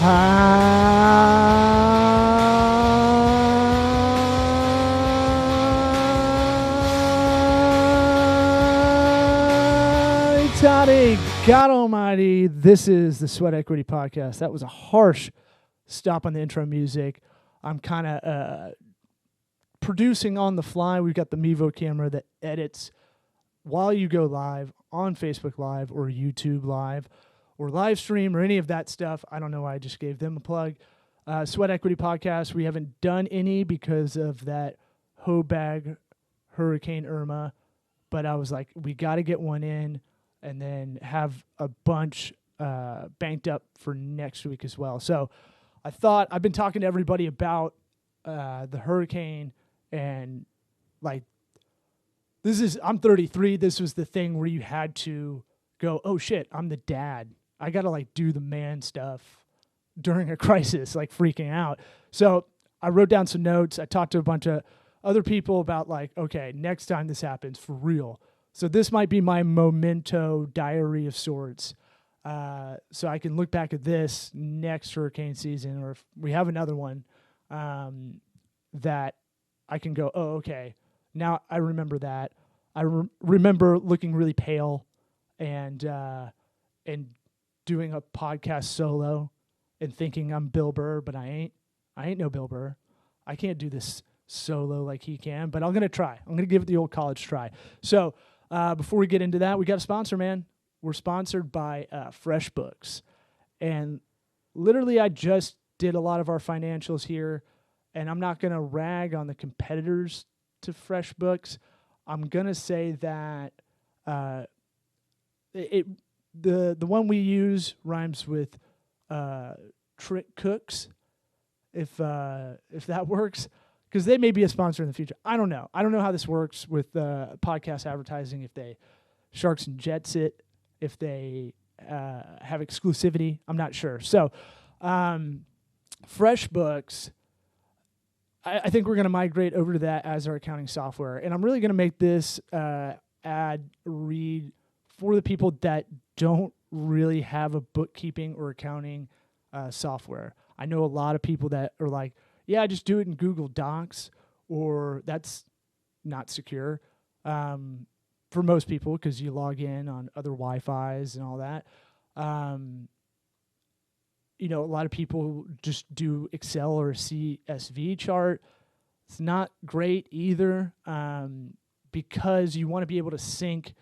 Howdy, God Almighty. This is the Sweat Equity Podcast. That was a harsh stop on the intro music. I'm kind of producing on the fly. We've got the Mevo camera that edits while you go live on Facebook Live or YouTube Live or live stream or any of that stuff. I don't know why I just gave them a plug. Sweat Equity Podcast. We haven't done any because of that Hoebag Hurricane Irma, but I was like, we got to get one in and then have a bunch banked up for next week as well. So I thought, I've been talking to everybody about the hurricane, and like, I'm 33. This was the thing where you had to go, oh shit, I'm the dad. I got to like do the man stuff during a crisis, like freaking out. So I wrote down some notes. I talked to a bunch of other people about like, okay, next time this happens for real. So this might be my memento diary of sorts. So I can look back at this next hurricane season, or if we have another one, that I can go, oh, okay, now I remember that. I remember looking really pale and doing a podcast solo and thinking I'm Bill Burr, but I ain't. I ain't no Bill Burr. I can't do this solo like he can, but I'm going to try. I'm going to give it the old college try. So before we get into that, we got a sponsor, man. We're sponsored by FreshBooks. And literally I just did a lot of our financials here, and I'm not going to rag on the competitors to FreshBooks. I'm going to say that the one we use rhymes with Trick Cooks, if that works, because they may be a sponsor in the future. I don't know. I don't know how this works with podcast advertising, if they Sharks and Jets it, if they have exclusivity. I'm not sure. So FreshBooks, I think we're going to migrate over to that as our accounting software. And I'm really going to make this ad read for the people that don't really have a bookkeeping or accounting software. I know a lot of people that are like, yeah, just do it in Google Docs, or that's not secure for most people because you log in on other Wi-Fis and all that. You know, a lot of people just do Excel or a CSV chart. It's not great either because you want to be able to sync.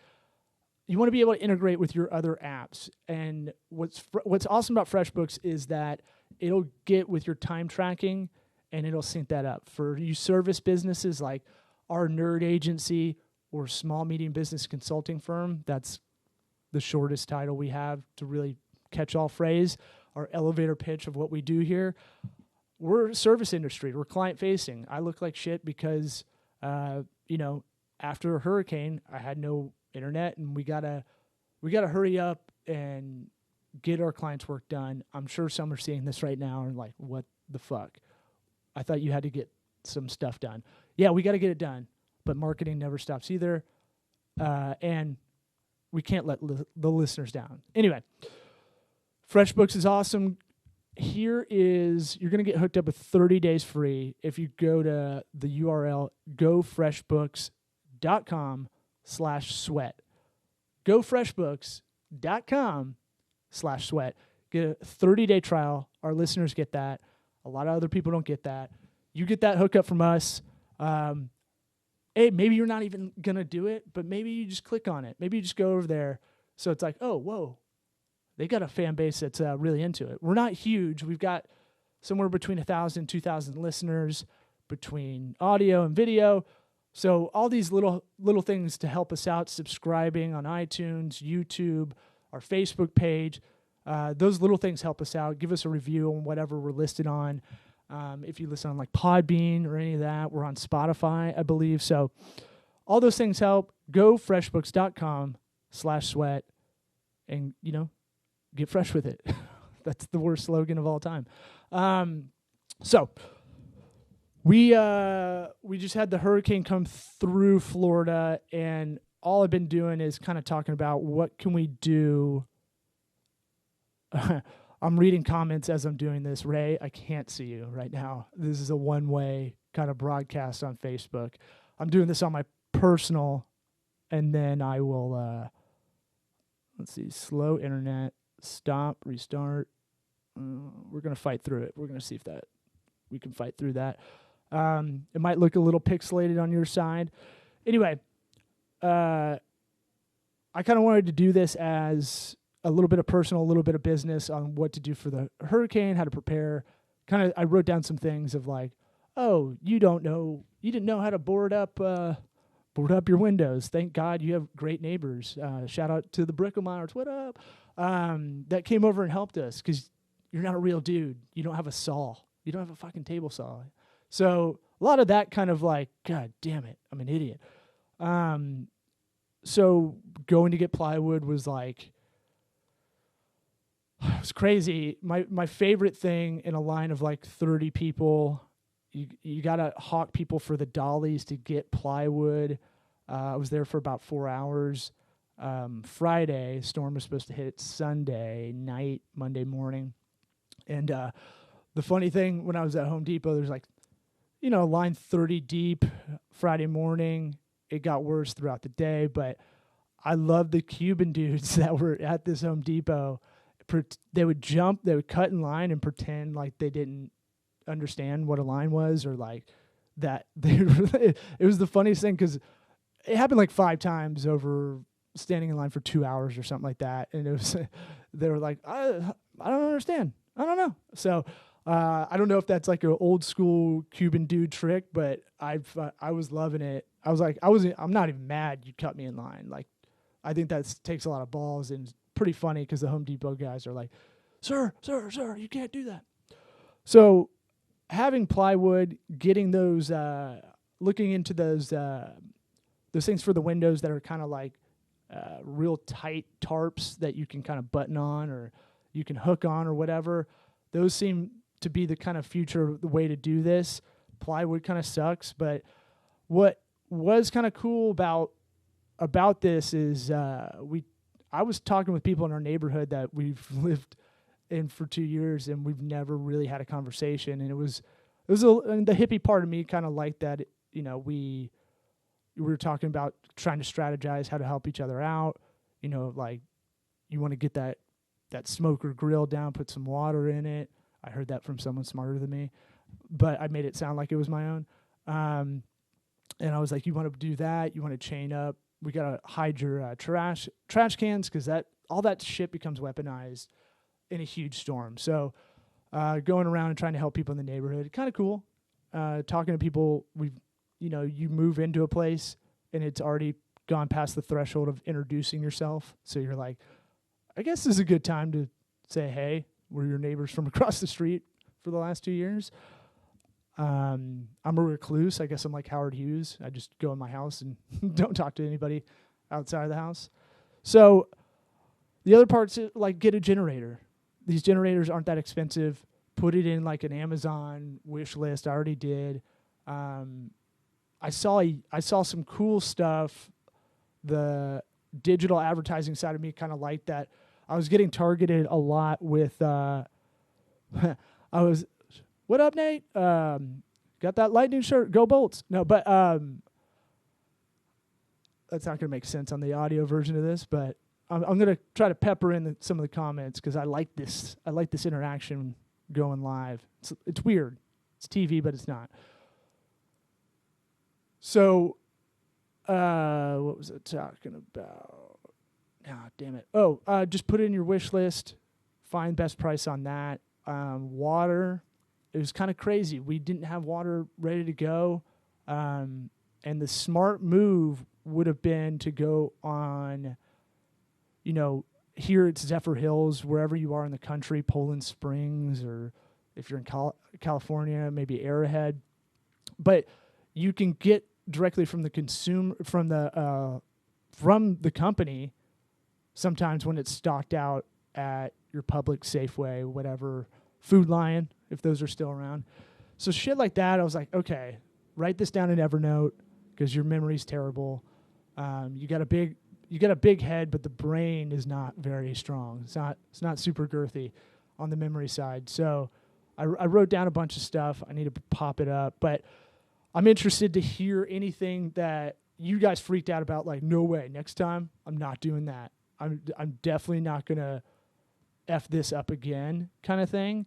You want to be able to integrate with your other apps. And what's awesome about FreshBooks is that it'll get with your time tracking, and it'll sync that up. For you service businesses like our nerd agency or small, medium business consulting firm, that's the shortest title we have to really catch-all phrase, our elevator pitch of what we do here. We're a service industry. We're client-facing. I look like shit because, after a hurricane, I had no internet, and we gotta hurry up and get our clients' work done. I'm sure some are seeing this right now and like, what the fuck? I thought you had to get some stuff done. Yeah, we got to get it done, but marketing never stops either, and we can't let the listeners down. Anyway, FreshBooks is awesome. You're going to get hooked up with 30 days free if you go to the URL gofreshbooks.com/sweat. gofreshbooks.com/sweat. Get a 30-day trial. Our listeners get that. A lot of other people don't get that. You get that hookup from us. Hey, maybe you're not even going to do it, but maybe you just click on it. Maybe you just go over there. So it's like, oh, whoa, they got a fan base that's really into it. We're not huge. We've got somewhere between 1,000, 2,000 listeners between audio and video. So all these little things to help us out, subscribing on iTunes, YouTube, our Facebook page, those little things help us out. Give us a review on whatever we're listed on. If you listen on like Podbean or any of that, we're on Spotify, I believe. So all those things help. Go freshbooks.com/sweat and, get fresh with it. That's the worst slogan of all time. So we just had the hurricane come through Florida, and all I've been doing is kind of talking about what can we do I'm reading comments as I'm doing this. Ray, I can't see you right now. This is a one-way kind of broadcast on Facebook. I'm doing this on my personal, and then I will, let's see, slow internet, stop, restart. We're going to fight through it. We're going to see if that we can fight through that. It might look a little pixelated on your side. Anyway, I kind of wanted to do this as a little bit of personal, a little bit of business on what to do for the hurricane, how to prepare. I wrote down some things of like, oh, you didn't know how to board up your windows. Thank God you have great neighbors. Shout out to the Bricklemeyers. What up? That came over and helped us because you're not a real dude. You don't have a saw. You don't have a fucking table saw. So a lot of that kind of like, God damn it, I'm an idiot. So going to get plywood was like, it was crazy. My favorite thing in a line of like 30 people, you got to hawk people for the dollies to get plywood. I was there for about 4 hours. Friday, storm was supposed to hit Sunday night, Monday morning. And the funny thing, when I was at Home Depot, there's like, line 30 deep Friday morning. It got worse throughout the day, but I love the Cuban dudes that were at this Home Depot. They would cut in line and pretend like they didn't understand what a line was, or like that. It was the funniest thing because it happened like 5 times over standing in line for 2 hours or something like that. And they were like, I don't understand. I don't know. So I don't know if that's like an old school Cuban dude trick, but I was loving it. I was like, I'm not even mad you cut me in line. Like, I think that takes a lot of balls, and pretty funny because the Home Depot guys are like, sir, you can't do that. So having plywood, getting those, looking into those things for the windows that are kind of like real tight tarps that you can kind of button on or you can hook on or whatever. Those seem to be the kind of future the way to do this. Plywood kind of sucks, but what was kind of cool about this is I was talking with people in our neighborhood that we've lived in for 2 years, and we've never really had a conversation. And and the hippie part of me kind of liked that. We were talking about trying to strategize how to help each other out. Like you want to get that smoker grill down, put some water in it. I heard that from someone smarter than me, but I made it sound like it was my own. And I was like, you want to do that? You want to chain up? We got to hide your trash cans because all that shit becomes weaponized in a huge storm. So going around and trying to help people in the neighborhood, kind of cool. Talking to people, you move into a place and it's already gone past the threshold of introducing yourself. So you're like, I guess this is a good time to say, hey, we're your neighbors from across the street for the last 2 years. I'm a recluse. I guess I'm like Howard Hughes. I just go in my house and don't talk to anybody outside of the house. So the other part's like get a generator. These generators aren't that expensive. Put it in like an Amazon wish list. I already did. I saw some cool stuff. The digital advertising side of me kind of liked that. I was getting targeted a lot with what up, Nate? Got that lightning shirt? Go Bolts. No, but that's not going to make sense on the audio version of this, but I'm going to try to pepper in some of the comments because I like this. I like this interaction going live. It's weird. It's TV, but it's not. So, what was I talking about? Ah, damn it. Oh, just put it in your wish list. Find best price on that. Water. It was kind of crazy. We didn't have water ready to go. And the smart move would have been to go on, here at Zephyr Hills, wherever you are in the country, Poland Springs, or if you're in California, maybe Arrowhead. But you can get directly from the from the company sometimes when it's stocked out at your Publix, Safeway, whatever, Food Lion, if those are still around. So shit like that, I was like, okay, write this down in Evernote because your memory's terrible. You got a big head, but the brain is not very strong. It's not super girthy. on the memory side. So I wrote down a bunch of stuff. I need to pop it up, but I'm interested to hear anything that you guys freaked out about. Like, no way, next time I'm not doing that. I'm definitely not gonna F this up again, kind of thing.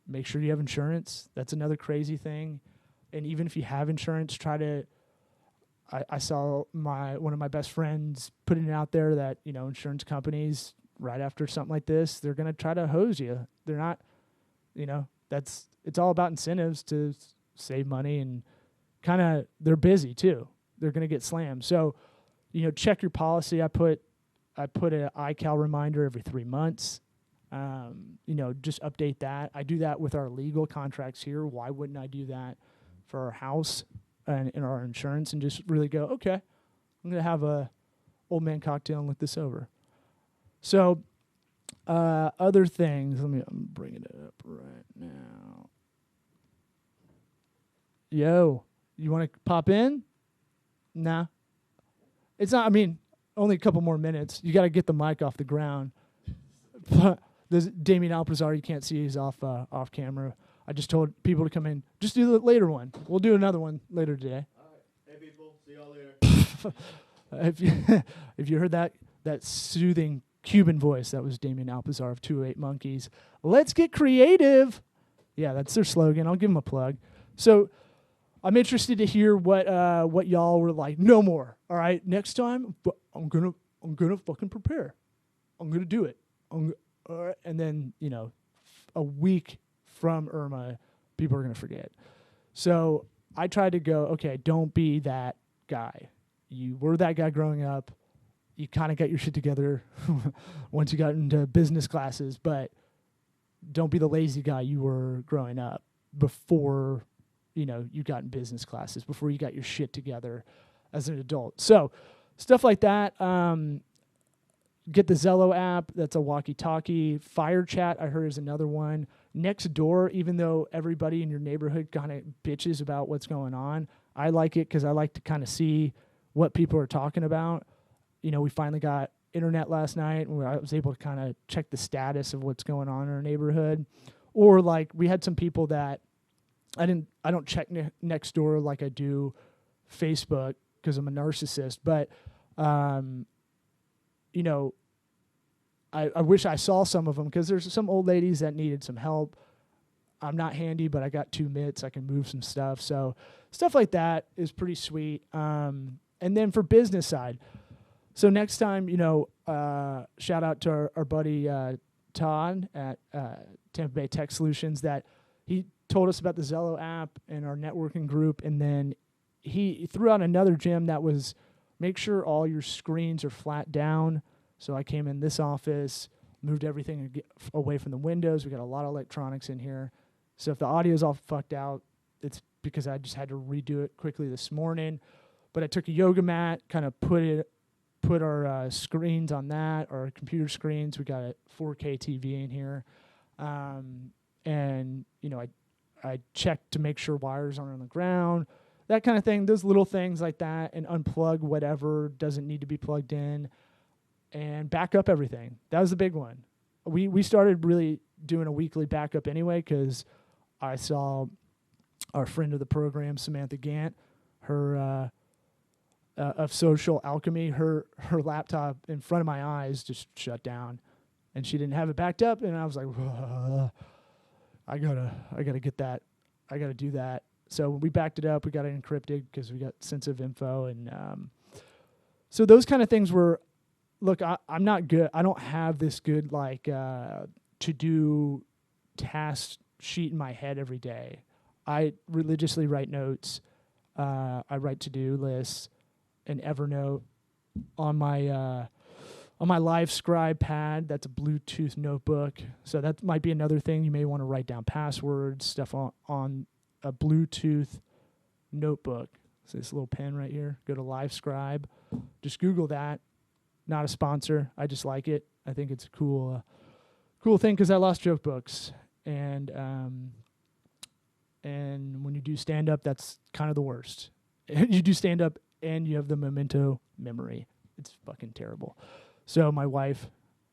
Make sure you have insurance. That's another crazy thing. And even if you have insurance, try to. I saw one of my best friends putting it out there that, you know, insurance companies right after something like this, they're gonna try to hose you. They're not, you know, it's all about incentives to save money, and kind of they're busy too. They're gonna get slammed. So, you know, check your policy. I put an iCal reminder every 3 months. You know, just update that. I do that with our legal contracts here. Why wouldn't I do that for our house and in our insurance, and just really go, okay, I'm going to have a old man cocktail and look this over. So other things, I'm bringing it up right now. Yo, you want to pop in? Nah. It's not, I mean, only a couple more minutes. You got to get the mic off the ground. There's Damien Alpazar, you can't see, he's off camera. I just told people to come in. Just do the later one. We'll do another one later today. All right. Hey, people. See y'all later. If you heard that soothing Cuban voice, that was Damien Alpazar of 208 Monkeys. Let's get creative. Yeah, that's their slogan. I'll give them a plug. So I'm interested to hear what y'all were like. No more. All right. Next time, I'm gonna fucking prepare. I'm gonna do it. All right. And then, you know, a week from Irma, people are going to forget. So I tried to go, okay, don't be that guy. You were that guy growing up. You kind of got your shit together once you got into business classes, but don't be the lazy guy you were growing up before, you know, you got in business classes, before you got your shit together as an adult. So stuff like that. Get the Zello app. That's a walkie-talkie. Fire chat, I heard, is another one. Next door, even though everybody in your neighborhood kind of bitches about what's going on, I like it because I like to kind of see what people are talking about. You know, we finally got internet last night, and I was able to kind of check the status of what's going on in our neighborhood. Or like we had some people that I don't check next door like I do Facebook because I'm a narcissist, but you know, I wish I saw some of them because there's some old ladies that needed some help. I'm not handy, but I got 2 mitts. I can move some stuff. So stuff like that is pretty sweet. And then for business side, so next time, you know, shout out to our buddy Todd at Tampa Bay Tech Solutions, that he told us about the Zello app and our networking group, and then he threw out another gem that was make sure all your screens are flat down. So I came in this office, moved everything away from the windows. We got a lot of electronics in here. So if the audio's all fucked out, it's because I just had to redo it quickly this morning. But I took a yoga mat, kind of put our screens on that, our computer screens. We got a 4K TV in here. And, you know, I checked to make sure wires aren't on the ground, that kind of thing. Those little things like that, and unplug whatever doesn't need to be plugged in. And back up everything. That was the big one. We started really doing a weekly backup anyway because I saw our friend of the program, Samantha Gant, her of Social Alchemy, her laptop in front of my eyes just shut down, and she didn't have it backed up. And I was like, I gotta get that. I gotta do that. So we backed it up. We got it encrypted because we got sensitive info, and so those kind of things were. Look, I'm not good. I don't have this good, like, to-do task sheet in my head every day. I religiously write notes. I write to-do lists in Evernote on my Live Scribe pad. That's a Bluetooth notebook. So that might be another thing. You may want to write down passwords, stuff on a Bluetooth notebook. So this little pen right here. Go to Live Scribe. Just Google that. Not a sponsor. I just like it. I think it's a cool thing because I lost joke books, and when you do stand up, that's kind of the worst. You do stand up and you have the memento memory. It's fucking terrible. So my wife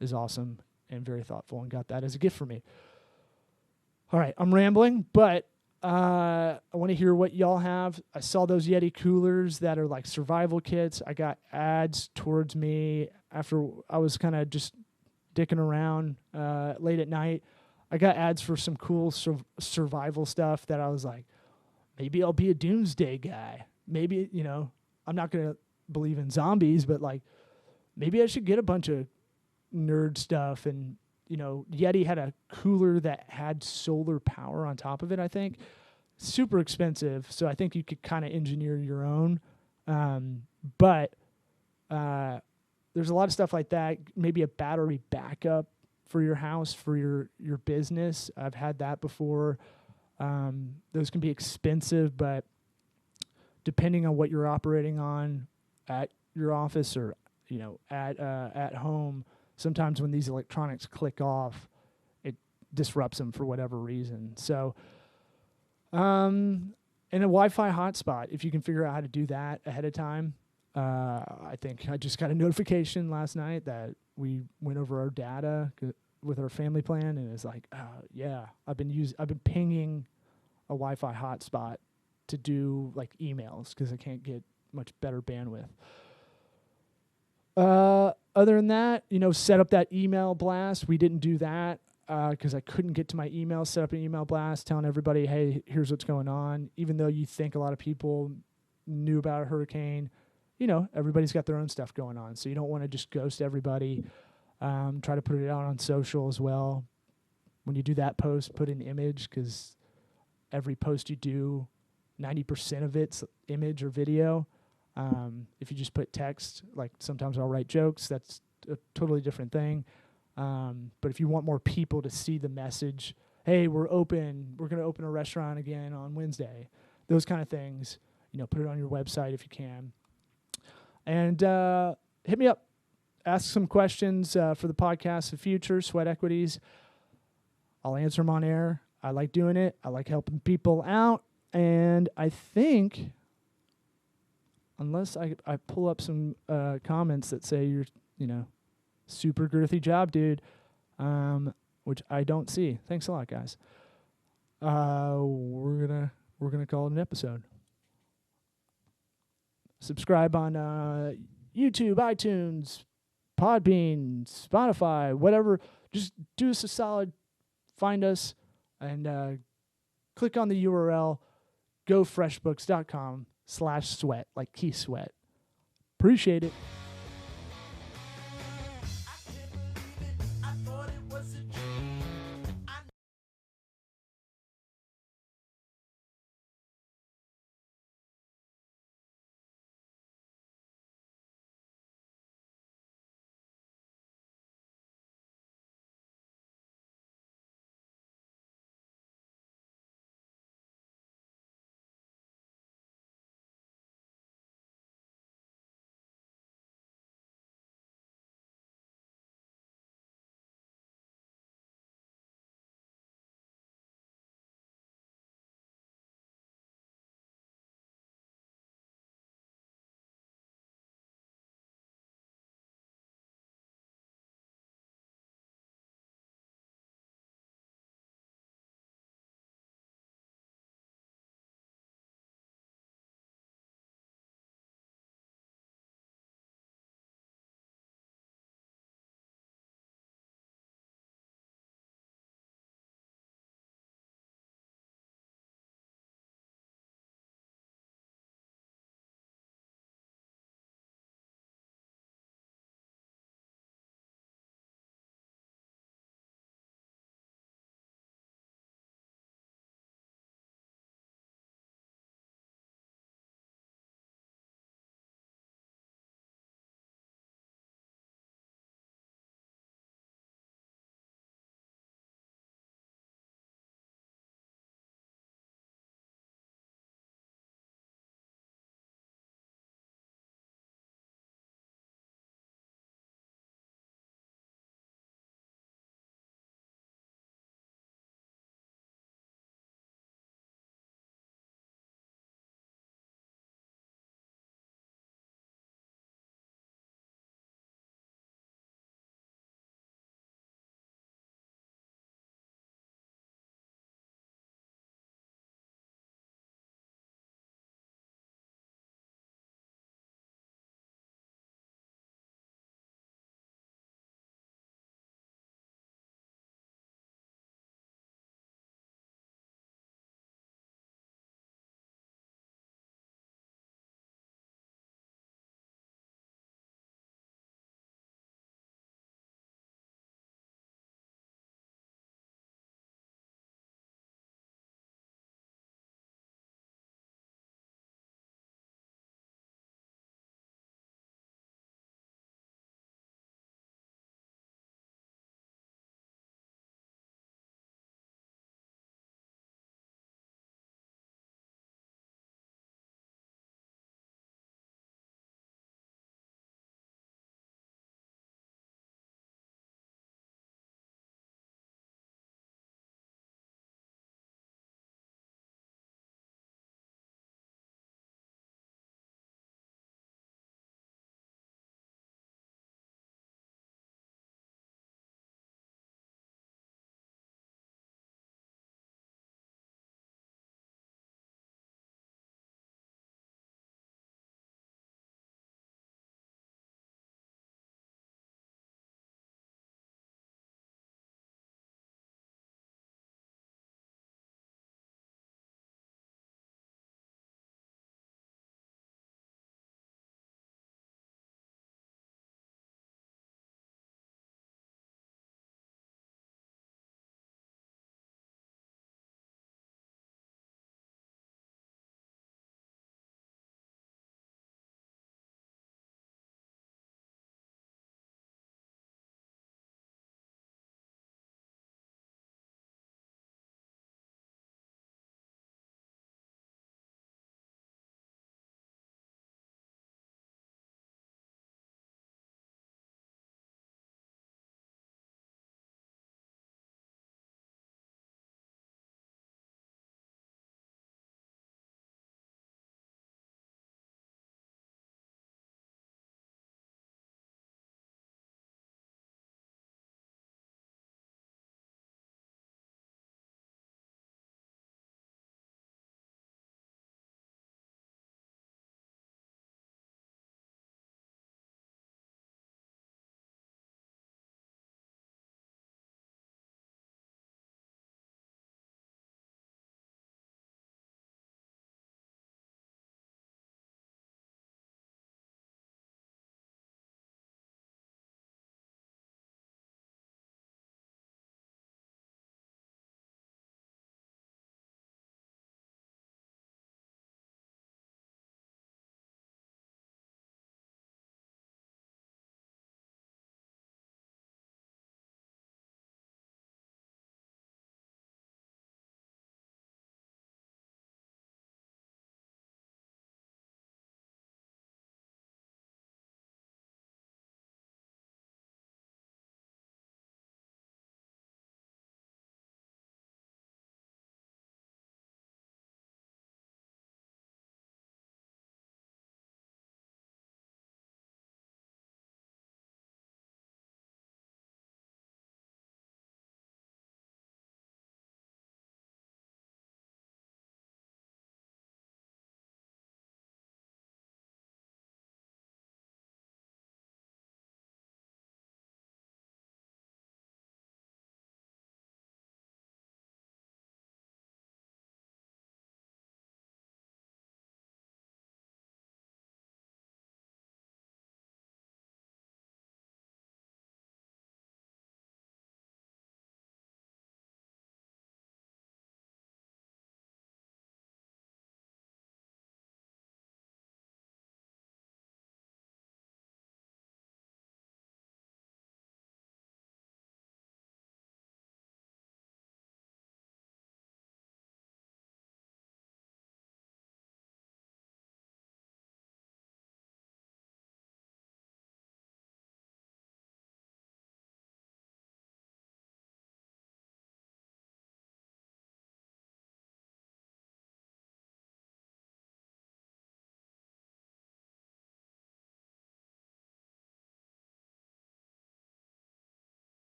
is awesome. and very thoughtful and got that as a gift for me. All right, I'm rambling, but I want to hear what y'all have. I saw those Yeti coolers that are like survival kits. I got ads towards me after I was kind of just dicking around late at night. I got ads for some cool survival stuff that I was like, maybe I'll be a doomsday guy. Maybe, I'm not going to believe in zombies, but like maybe I should get a bunch of nerd stuff. And Yeti had a cooler that had solar power on top of it, I think. Super expensive, so I think you could kind of engineer your own. But there's a lot of stuff like that. Maybe a battery backup for your house, for your business. I've had that before. Those can be expensive, but depending on what you're operating on at your office or at home, sometimes when these electronics click off, it disrupts them for whatever reason. So, and a Wi-Fi hotspot, if you can figure out how to do that ahead of time. I think I just got a notification last night that we went over our data with our family plan, and it's like, I've been pinging a Wi-Fi hotspot to do like emails because I can't get much better bandwidth. Other than that, set up that email blast. We didn't do that because I couldn't get to my email. Set up an email blast telling everybody, hey, here's what's going on. Even though you think a lot of people knew about a hurricane, everybody's got their own stuff going on. So you don't want to just ghost everybody. Try to put it out on social as well. When you do that post, put an image because every post you do, 90% of it's image or video. If you just put text, like sometimes I'll write jokes, that's a totally different thing. But if you want more people to see the message, hey, we're going to open a restaurant again on Wednesday, those kind of things, put it on your website if you can. And hit me up. Ask some questions for the podcast in the future, Sweat Equities. I'll answer them on air. I like doing it. I like helping people out. And I think, unless I pull up some comments that say you're, super girthy job, dude, which I don't see. Thanks a lot, guys. We're gonna call it an episode. Subscribe on YouTube, iTunes, Podbean, Spotify, whatever. Just do us a solid. Find us and click on the URL. GoFreshBooks.com/sweat, like Keith Sweat. Appreciate it.